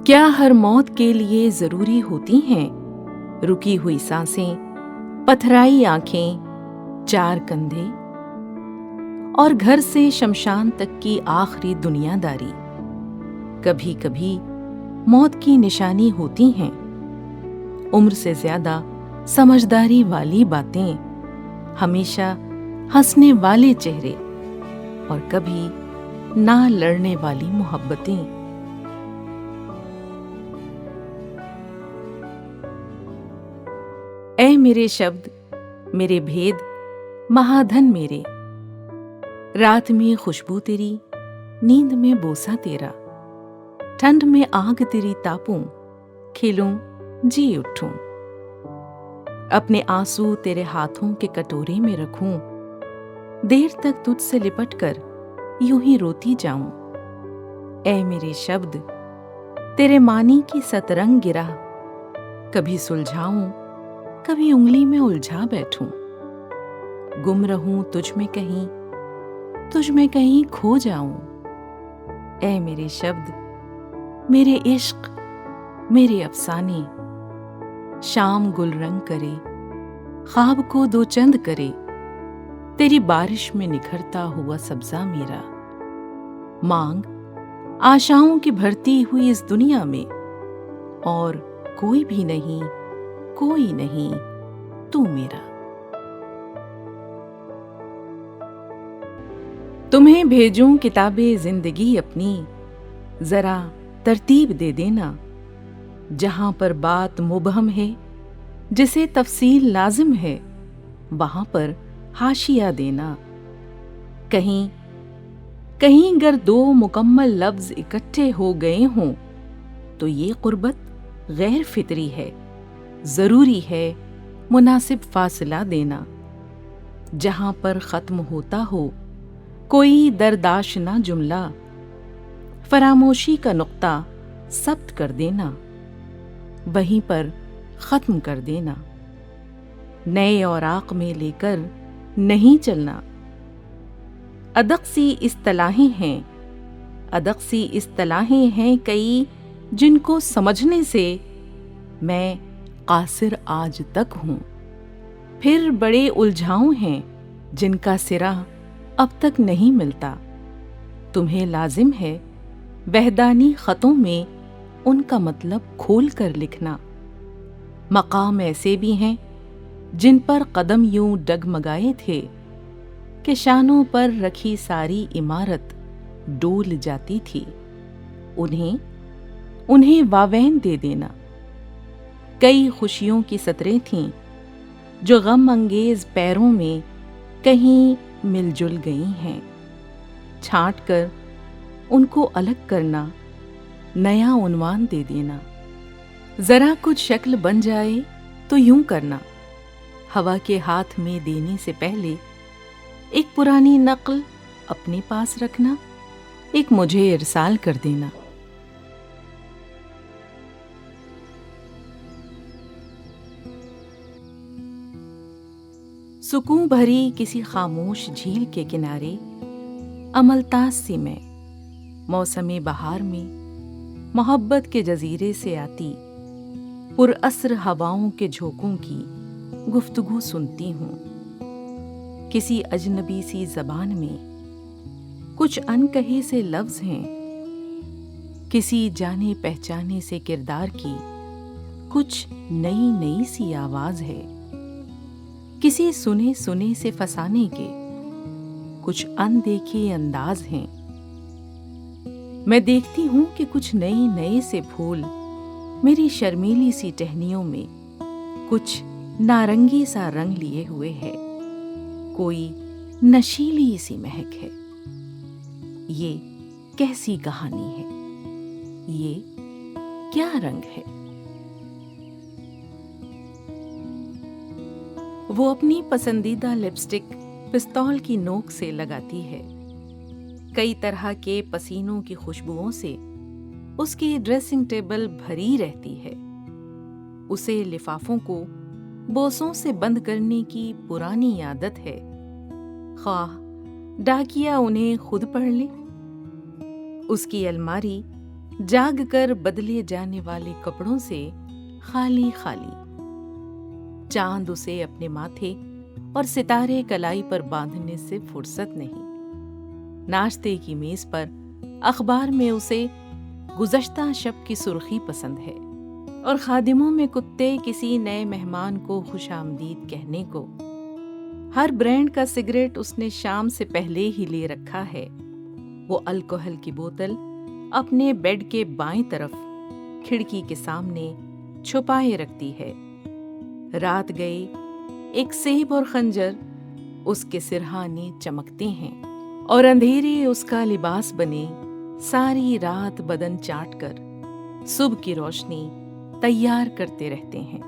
کیا ہر موت کے لیے ضروری ہوتی ہیں رکی ہوئی سانسیں، پتھرائی آنکھیں، چار کندھے اور گھر سے شمشان تک کی آخری دنیا داری؟ کبھی کبھی موت کی نشانی ہوتی ہیں عمر سے زیادہ سمجھداری والی باتیں، ہمیشہ ہنسنے والے چہرے اور کبھی نہ لڑنے والی محبتیں۔ اے میرے شبد، میرے بھید، مہادھن میرے، رات میں خوشبو تیری، نیند میں بوسہ تیرا، ٹھنڈ میں آگ تیری تاپوں، کھلوں جی اٹھوں، اپنے آنسو تیرے ہاتھوں کے کٹورے میں رکھوں، دیر تک تجھ سے لپٹ کر یوں ہی روتی جاؤں۔ اے میرے شبد، تیرے معنی کی سترنگ گرہ، کبھی سلجھاؤں، کبھی انگلی میں الجھا بیٹھوں، گم رہوں تجھ میں کہیں کھو جاؤں۔ اے میرے شبد، میرے عشق، میرے افسانے، شام گل رنگ کرے، خواب کو دو چند کرے، تیری بارش میں نکھرتا ہوا سبزہ میرا، مانگ آشاؤں کی بھرتی ہوئی اس دنیا میں، اور کوئی بھی نہیں، کوئی نہیں تو میرا۔ تمہیں بھیجوں کتاب زندگی اپنی، ذرا ترتیب دے دینا، جہاں پر بات مبہم ہے جسے تفصیل لازم ہے، وہاں پر حاشیہ دینا۔ کہیں گر دو مکمل لفظ اکٹھے ہو گئے ہوں تو یہ قربت غیر فطری ہے، ضروری ہے مناسب فاصلہ دینا۔ جہاں پر ختم ہوتا ہو کوئی دردآشنا جملہ، فراموشی کا نقطہ ثبت کر دینا، وہیں پر ختم کر دینا۔ نئے اوراق میں لے کر نہیں چلنا۔ ادق سی اصطلاحیں ہیں کئی جن کو سمجھنے سے میں قاصر آج تک ہوں، پھر بڑے الجھاؤ ہیں جن کا سرا اب تک نہیں ملتا۔ تمہیں لازم ہے وحدانی خطوں میں ان کا مطلب کھول کر لکھنا۔ مقام ایسے بھی ہیں جن پر قدم یوں ڈگمگائے تھے کہ شانوں پر رکھی ساری عمارت ڈول جاتی تھی، انہیں واوین دے دینا۔ کئی خوشیوں کی سطریں تھیں جو غم انگیز پیروں میں کہیں مل جل گئی ہیں، چھانٹ کر ان کو الگ کرنا، نیا عنوان دے دینا۔ ذرا کچھ شکل بن جائے تو یوں کرنا، ہوا کے ہاتھ میں دینے سے پہلے ایک پرانی نقل اپنے پاس رکھنا، ایک مجھے ارسال کر دینا۔ سکون بھری کسی خاموش جھیل کے کنارے عملتاس سی میں، موسم بہار میں محبت کے جزیرے سے آتی پر اثر ہواؤں کے جھونکوں کی گفتگو سنتی ہوں۔ کسی اجنبی سی زبان میں کچھ ان کہے سے لفظ ہیں، کسی جانے پہچانے سے کردار کی کچھ نئی سی آواز ہے، کسی سنے سے فسانے کے کچھ اندیکھے انداز ہیں۔ میں دیکھتی ہوں کہ کچھ نئے سے پھول میری شرمیلی سی ٹہنیوں میں کچھ نارنگی سا رنگ لیے ہوئے ہے، کوئی نشیلی سی مہک ہے۔ یہ کیسی کہانی ہے، یہ کیا رنگ ہے؟ وہ اپنی پسندیدہ لپسٹک پستول کی نوک سے لگاتی ہے، کئی طرح کے پسینوں کی خوشبوؤں سے اس کی ڈریسنگ ٹیبل بھری رہتی ہے۔ اسے لفافوں کو بوسوں سے بند کرنے کی پرانی عادت ہے، خواہ ڈاکیا انہیں خود پڑھ لے۔ اس کی الماری جاگ کر بدلے جانے والے کپڑوں سے خالی خالی۔ چاند اسے اپنے ماتھے اور ستارے کلائی پر باندھنے سے فرصت نہیں۔ ناشتے کی میز پر اخبار میں اسے گزشتہ شب کی سرخی پسند ہے، اور خادموں میں کتے کسی نئے مہمان کو خوش آمدید کہنے کو۔ ہر برانڈ کا سگریٹ اس نے شام سے پہلے ہی لے رکھا ہے۔ وہ الکوہل کی بوتل اپنے بیڈ کے بائیں طرف کھڑکی کے سامنے چھپائے رکھتی ہے۔ رات گئے ایک سیب اور خنجر اس کے سرہانے چمکتے ہیں، اور اندھیرے اس کا لباس بنے ساری رات بدن چاٹ کر صبح کی روشنی تیار کرتے رہتے ہیں۔